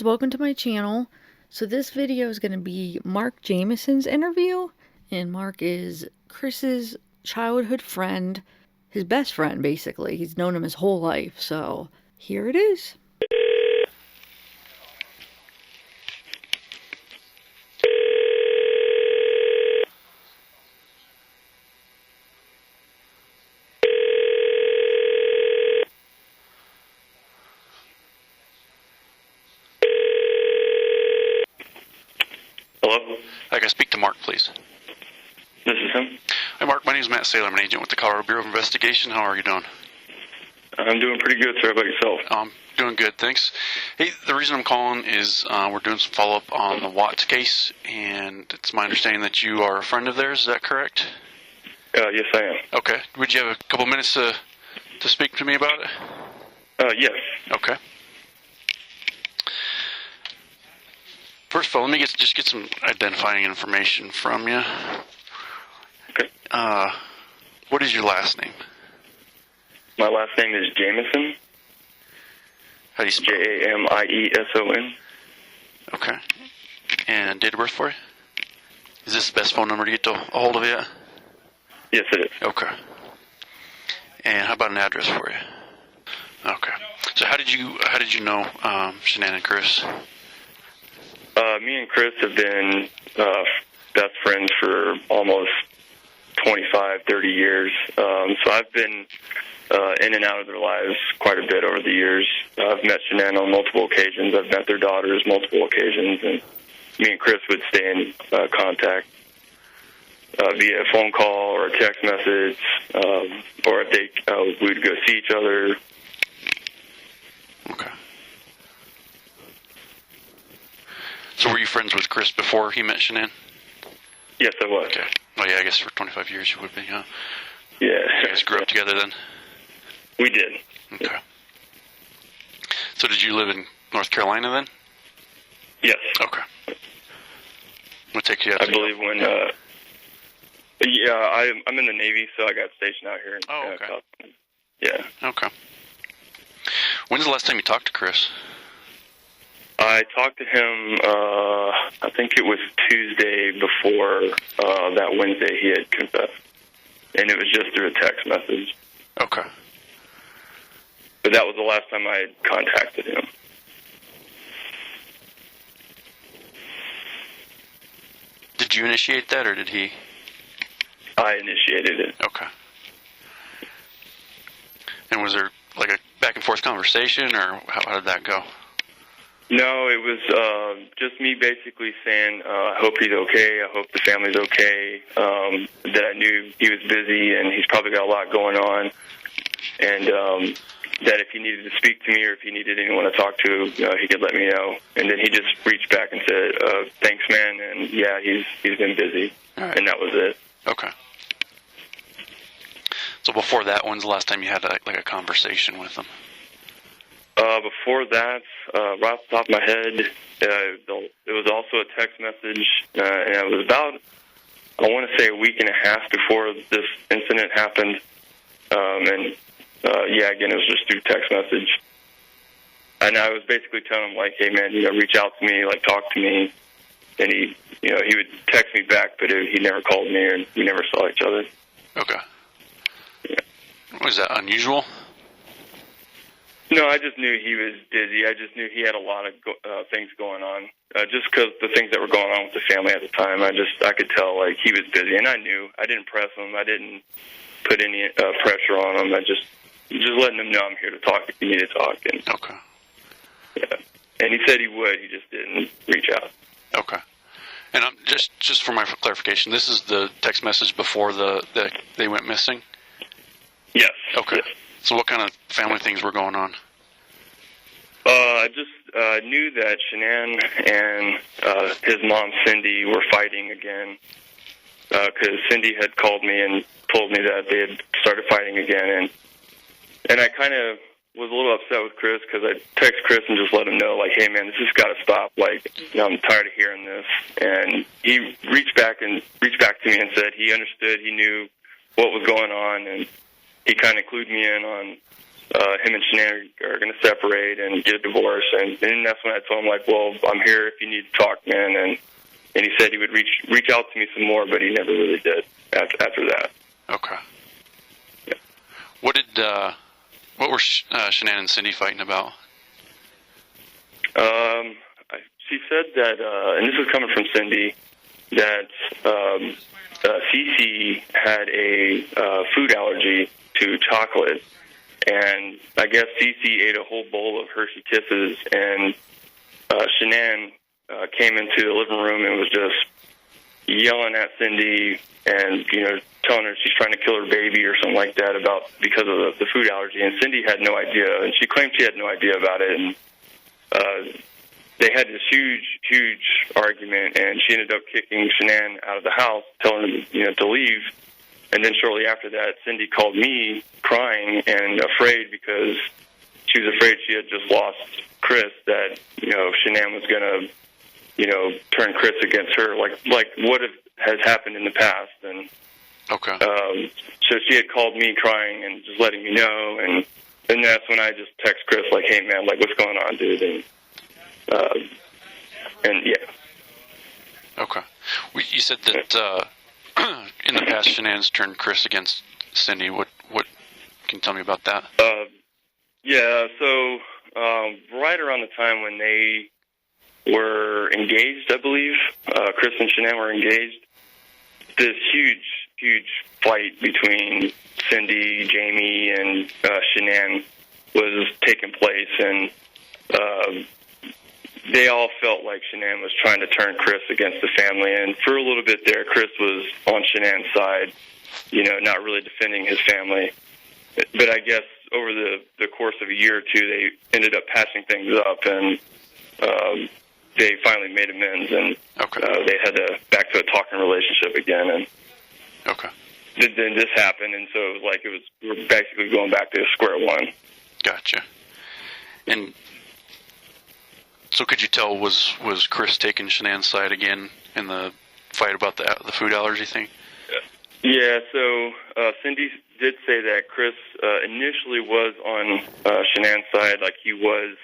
welcome to my channel. So this video is going to be Mark Jamieson's interview, and Mark is Chris's childhood friend, his best friend basically. He's known him his whole life, so here it is. Hello? I can speak to Mark, please. This is him. Hi, Mark. My name is Matt Saylor. I'm an agent with the Colorado Bureau of Investigation. How are you doing? I'm doing pretty good, sir. How about yourself? Doing good, thanks. Hey, the reason I'm calling is we're doing some follow-up on the Watts case, and it's my understanding that you are a friend of theirs. Is that correct? Yes, I am. Okay. Would you have a couple minutes to speak to me about it? Yes. Okay. First of all, let me just get some identifying information from you. Okay. What is your last name? My last name is Jamieson. How do you spell it? Jamieson. Okay. And date of birth for you? Is this the best phone number to get a hold of you at? Yes, it is. Okay. And how about an address for you? Okay. So how did you know Shanann and Chris? Me and Chris have been best friends for almost 25, 30 years. So I've been in and out of their lives quite a bit over the years. I've met Shanann on multiple occasions. I've met their daughters multiple occasions, and me and Chris would stay in contact via phone call or a text message, or if we would go see each other. Okay. So were you friends with Chris before he met Shanann? Yes, I was. Okay. Oh, yeah, I guess for 25 years you would be, huh? Yeah. You guys grew up together then? We did. Okay. So did you live in North Carolina then? Yes. Okay. What takes you out I believe when, I'm in the Navy, so I got stationed out here in okay. Yeah. Okay. When's the last time you talked to Chris? I talked to him, I think it was Tuesday before that Wednesday he had confessed. And it was just through a text message. Okay. But that was the last time I had contacted him. Did you initiate that, or did he? I initiated it. Okay. And was there like a back and forth conversation, or how did that go? No, it was just me basically saying, I hope he's okay, I hope the family's okay, that I knew he was busy and he's probably got a lot going on, and that if he needed to speak to me or if he needed anyone to talk to, he could let me know. And then he just reached back and said, thanks, man, and yeah, he's been busy. All right. And that was it. Okay. So before that, when's the last time you had a conversation with him? Before that, right off the top of my head, it was also a text message, and it was about, I want to say, a week and a half before this incident happened. Again, it was just through text message. And I was basically telling him, like, hey, man, reach out to me, like, talk to me. And he would text me back, but he never called me, and we never saw each other. Okay. Yeah. Was that unusual? No, I just knew he was busy. I just knew he had a lot of things going on. Just because the things that were going on with the family at the time, I could tell, like, he was busy. And I knew. I didn't press him. I didn't put any pressure on him. I just letting him know I'm here to talk if you need to talk. And, okay. Yeah. And he said he would. He just didn't reach out. Okay. And just for my clarification, this is the text message before they went missing? Yes. Okay. Yes. So what kind of family things were going on? I just knew that Shanann and his mom, Cindy, were fighting again, because Cindy had called me and told me that they had started fighting again, and I kind of was a little upset with Chris, because I text Chris and just let him know, like, hey, man, this has got to stop. Like, I'm tired of hearing this. And he reached back to me and said he understood, he knew what was going on, and he kind of clued me in on him and Shanann are going to separate and get a divorce. And then that's when I told him, like, well, I'm here if you need to talk, man. And he said he would reach out to me some more, but he never really did after that. Okay. Yeah. What were Shanann and Cindy fighting about? She said that, and this was coming from Cindy, that Cece had a food allergy to chocolate, and I guess Cece ate a whole bowl of Hershey Kisses, and Shanann came into the living room and was just yelling at Cindy and, telling her she's trying to kill her baby or something like that because of the food allergy. And Cindy had no idea, and she claimed she had no idea about it. And they had this huge argument, and she ended up kicking Shanann out of the house, telling her, to leave. And then shortly after that, Cindy called me crying and afraid because she was afraid she had just lost Chris, that, Shanann was going to, turn Chris against her, like what has happened in the past. And okay. So she had called me crying and just letting me know, and that's when I just text Chris, like, hey, man, like, what's going on, dude? And yeah. Okay. You said that in the past, Shanann's turned Chris against Cindy. What can you tell me about that? Yeah. So right around the time when they were engaged, I believe, Chris and Shanann were engaged, this huge fight between Cindy, Jamie, and Shanann was taking place, and they all felt like Shanann was trying to turn Chris against the family. And for a little bit there, Chris was on Shanann's side, not really defending his family. But I guess over the course of a year or two, they ended up patching things up, and they finally made amends, and they had back to a talking relationship again. And then this happened, and so it was like we were basically going back to square one. Gotcha. And so could you tell, was Chris taking Shanann's side again in the fight about the food allergy thing? Yeah, so Cindy did say that Chris initially was on Shanann's side, like he was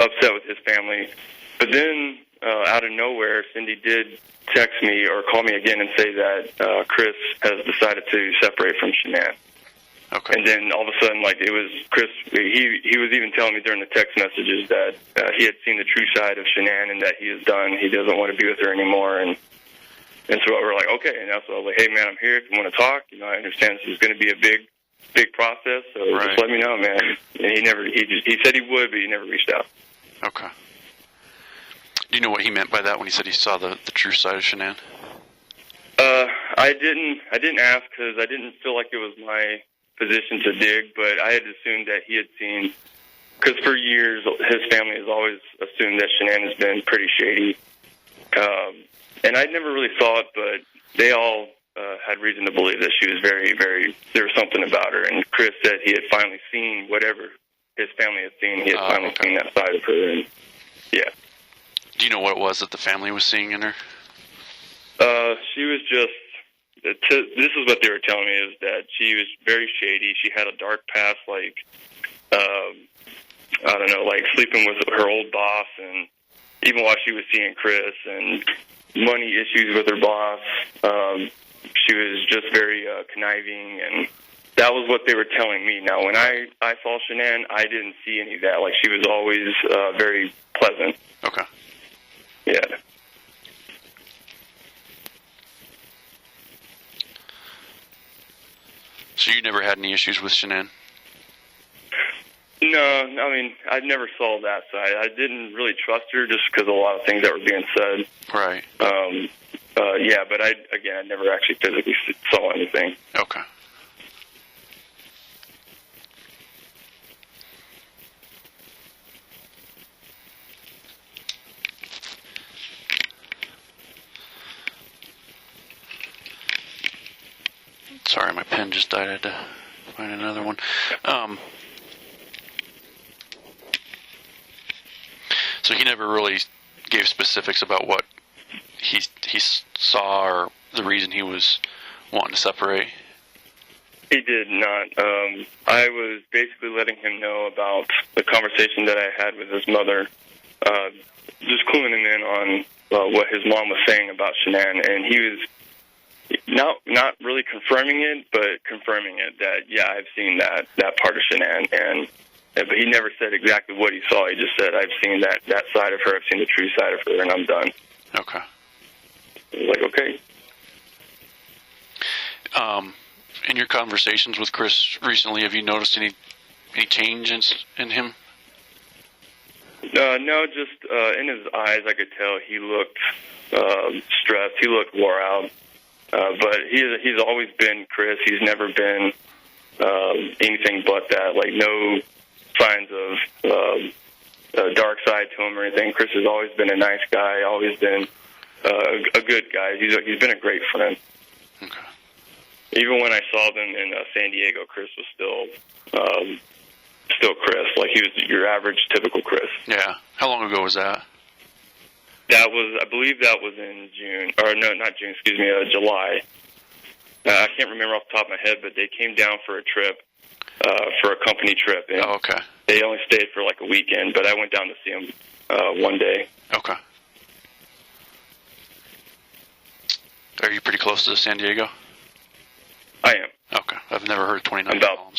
upset with his family. But then out of nowhere, Cindy did text me or call me again and say that Chris has decided to separate from Shanann. Okay. And then all of a sudden, like, it was Chris, he was even telling me during the text messages that he had seen the true side of Shanann and that he is done. He doesn't want to be with her anymore. And so we were like, okay. And that's what I was like, hey, man, I'm here if you want to talk. I understand this is going to be a big process, so just let me know, man. And he said he would, but he never reached out. Okay. Do you know what he meant by that when he said he saw the true side of Shanann? I didn't ask because I didn't feel like it was my position to dig, but I had assumed that he had seen, because for years his family has always assumed that Shanann has been pretty shady, and I never really saw it, but they all had reason to believe that she was very, very, there was something about her, and Chris said he had finally seen whatever his family had seen. He had finally seen that side of her, and yeah. Do you know what it was that the family was seeing in her? She was just, this is what they were telling me, is that she was very shady. She had a dark past, like, I don't know, like sleeping with her old boss, and even while she was seeing Chris, and money issues with her boss. She was just very conniving, and that was what they were telling me. Now, when I saw Shanann, I didn't see any of that. Like, she was always very pleasant. Okay. Yeah. So you never had any issues with Shanann? No, I mean, I never saw that side. I didn't really trust her just because of a lot of things that were being said. Right. Yeah, but I never actually physically saw anything. Okay. Sorry, my pen just died. I had to find another one. So he never really gave specifics about what he saw or the reason he was wanting to separate? He did not. I was basically letting him know about the conversation that I had with his mother, just cluing him in on what his mom was saying about Shanann, and he was not really confirming it, but confirming it that, yeah, I've seen that part of Shanann, but he never said exactly what he saw. He just said, I've seen that side of her, I've seen the true side of her, and I'm done. Okay. I was like, okay. In your conversations with Chris recently, have you noticed any change in him? No, just in his eyes, I could tell he looked stressed. He looked wore out. But he's always been Chris. He's never been anything but that. Like, no signs of a dark side to him or anything. Chris has always been a nice guy. Always been a good guy. He's been a great friend. Okay. Even when I saw them in San Diego, Chris was still Chris. Like, he was your average, typical Chris. Yeah. How long ago was that? I believe that was in June, or no, not June, excuse me, July. I can't remember off the top of my head, but they came down for a trip, for a company trip. And okay. They only stayed for like a weekend, but I went down to see them one day. Okay. Are you pretty close to San Diego? I am. Okay. I've never heard 29 About.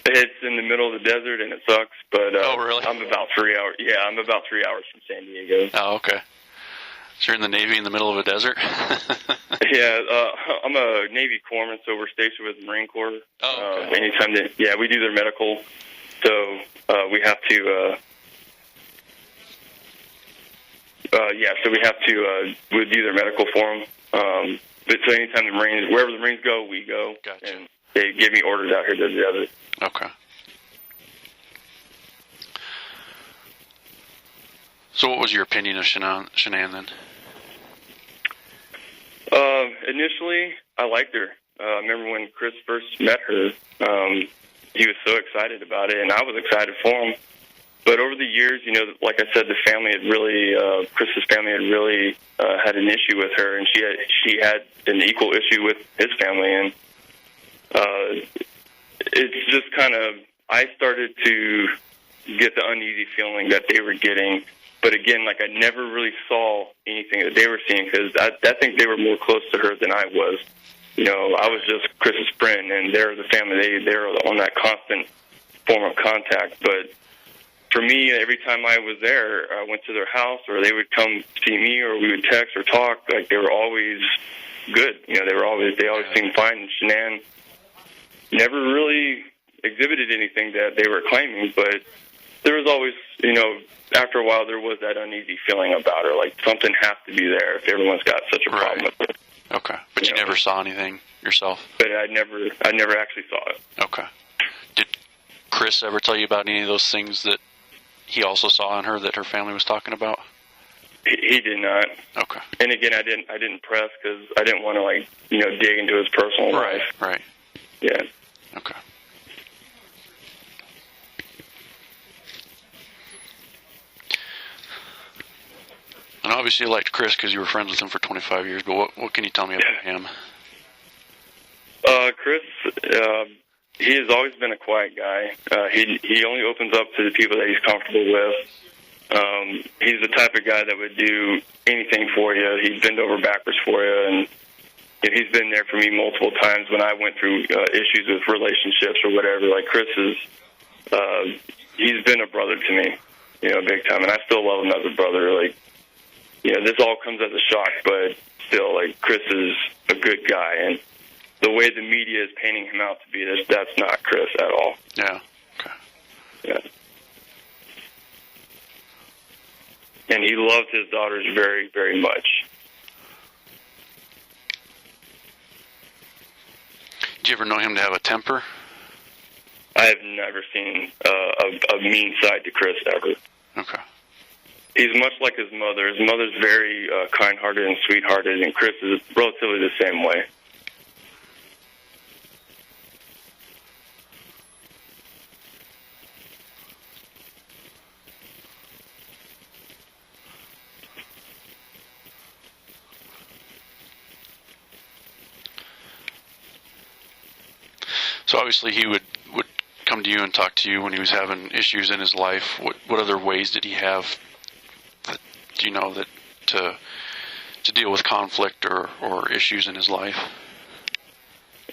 It's in the middle of the desert, and it sucks, but oh, really? I'm about 3 hours. Yeah, I'm about 3 hours from San Diego. Oh, okay. So you're in the Navy in the middle of a desert? Yeah, I'm a Navy corpsman, so we're stationed with the Marine Corps. Oh, okay. Anytime we do their medical, so we have to. We do their medical for them. But so anytime wherever the Marines go, we go. Gotcha. And they give me orders out here to the other. Okay. So what was your opinion of Shanann then? Initially, I liked her. I remember when Chris first met her, he was so excited about it, and I was excited for him. But over the years, like I said, the family had really, Chris's family had really had an issue with her, and she had an equal issue with his family, and it's just kind of, I started to get the uneasy feeling that they were getting. But again, like, I never really saw anything that they were seeing, because I think they were more close to her than I was. I was just Chris's friend, and they're the family. They're on that constant form of contact. But for me, every time I was there, I went to their house, or they would come see me, or we would text or talk. Like, they were always good. They always seemed fine. And Shanann never really exhibited anything that they were claiming, but there was always, after a while, there was that uneasy feeling about her. Like, something has to be there if everyone's got such a problem with it. Okay. But you never saw anything yourself? But I never actually saw it. Okay. Did Chris ever tell you about any of those things that he also saw in her that her family was talking about? He did not. Okay. And again, I didn't press, because I didn't want to, dig into his personal life. Right. Yeah. Okay. And obviously you liked Chris because you were friends with him for 25 years, but what can you tell me about him? Chris, he has always been a quiet guy. He only opens up to the people that he's comfortable with. He's the type of guy that would do anything for you. He'd bend over backwards for you, and he's been there for me multiple times when I went through issues with relationships or whatever. Like, Chris he's been a brother to me, big time, and I still love him as a brother. Like, this all comes as a shock, but still, like, Chris is a good guy, and the way the media is painting him out to be, that's not Chris at all. Yeah. Okay. Yeah. And he loved his daughters very, very much. Did you ever know him to have a temper? I have never seen a mean side to Chris, ever. Okay. He's much like his mother. His mother's very kind-hearted and sweethearted, and Chris is relatively the same way. So obviously he would come to you and talk to you when he was having issues in his life. What other ways did he have, that, that to deal with conflict or issues in his life?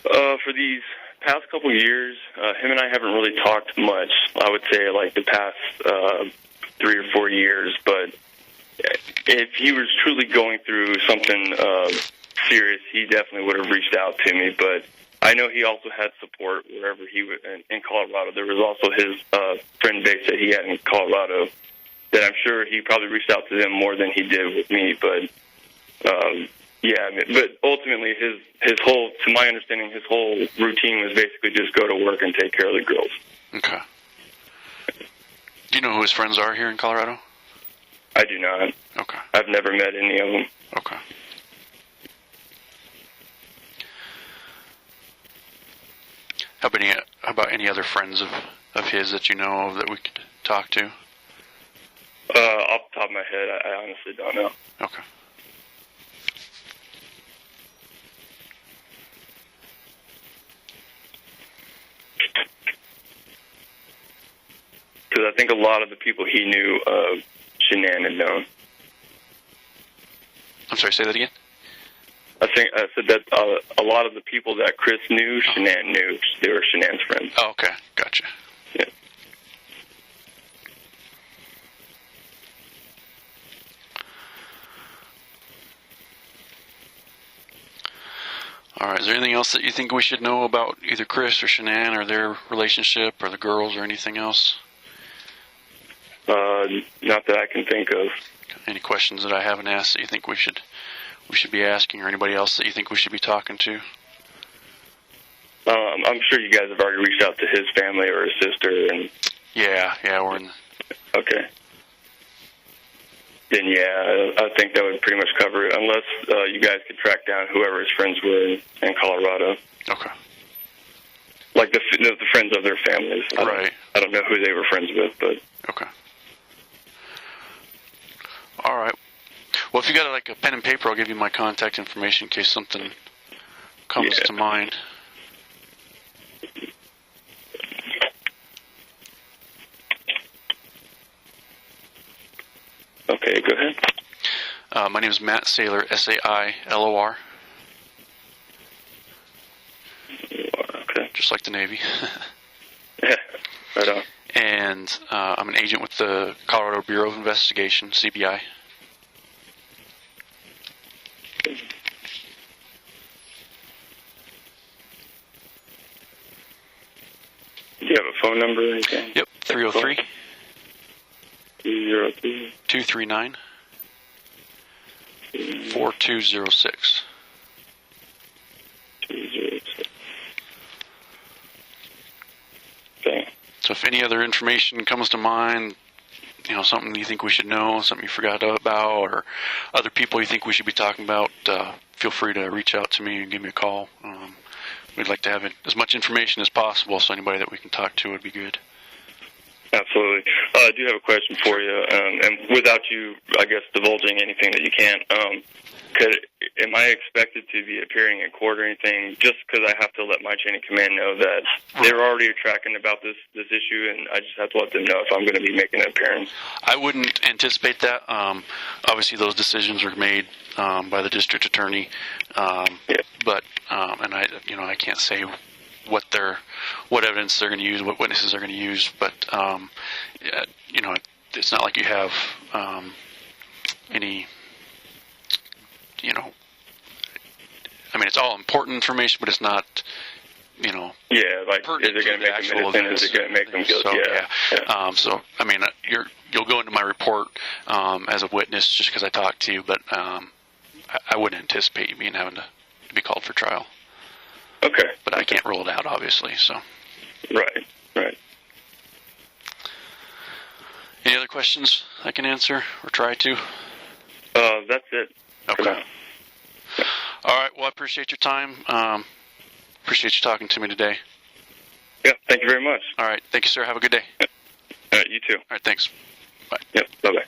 For these past couple years, him and I haven't really talked much. I would say like the past 3 or 4 years. But if he was truly going through something serious, he definitely would have reached out to me. But I know he also had support wherever he was in Colorado. There was also his friend base that he had in Colorado that I'm sure he probably reached out to them more than he did with me. But yeah, but ultimately his whole, to my understanding, his whole routine was basically just go to work and take care of the girls. Okay. Do you know who his friends are here in Colorado? I do not. Okay. I've never met any of them. Okay. How about any other friends of his that you know of that we could talk to? Off the top of my head, I honestly don't know. Okay. Because I think a lot of the people he knew, Shanann had known. I'm sorry, say that again? I said that a lot of the people that Chris knew, Shanann knew. They were Shanann's friends. Oh, okay. Gotcha. Yeah. All right. Is there anything else that you think we should know about either Chris or Shanann or their relationship or the girls or anything else? Not that I can think of. Any questions that I haven't asked that you think we should be asking, or anybody else that you think we should be talking to? I'm sure you guys have already reached out to his family or his sister. And Yeah, we're in. Okay. Then yeah, I think that would pretty much cover it, unless you guys could track down whoever his friends were in Colorado. Okay. Like the friends of their families. Right. I don't know who they were friends with, but... Okay. All right. Well, if you got like a pen and paper, I'll give you my contact information in case something comes to mind. Okay, go ahead. My name is Matt Saylor, Sailor. Okay. Just like the Navy. Yeah, right on. And I'm an agent with the Colorado Bureau of Investigation, CBI. Do you have a phone number or anything? Yep, 303 203 239 4206. 206. Okay. So if any other information comes to mind, something you think we should know, something you forgot about, or other people you think we should be talking about, feel free to reach out to me and give me a call. We'd like to have as much information as possible, so anybody that we can talk to would be good. Absolutely. I do have a question for you, and without you, I guess, divulging anything that you can't, am I expected to be appearing in court or anything, just because I have to let my chain of command know that they're already tracking about this issue, and I just have to let them know if I'm going to be making an appearance? I wouldn't anticipate that. Obviously, those decisions are made by the district attorney, but and I can't say what evidence they're going to use, what witnesses they're going to use, but it's not like you have any. It's all important information, but it's not, Yeah, like, is it going to make them innocent? Is it going to make them guilty? So, you'll go into my report as a witness just because I talked to you, but I wouldn't anticipate you having to be called for trial. Okay. But I can't rule it out, obviously, so. Right. Any other questions I can answer or try to? That's it. Okay. All right. Well, I appreciate your time. Appreciate you talking to me today. Yeah. Thank you very much. All right. Thank you, sir. Have a good day. All right. You too. All right. Thanks. Bye. Yep. Bye-bye.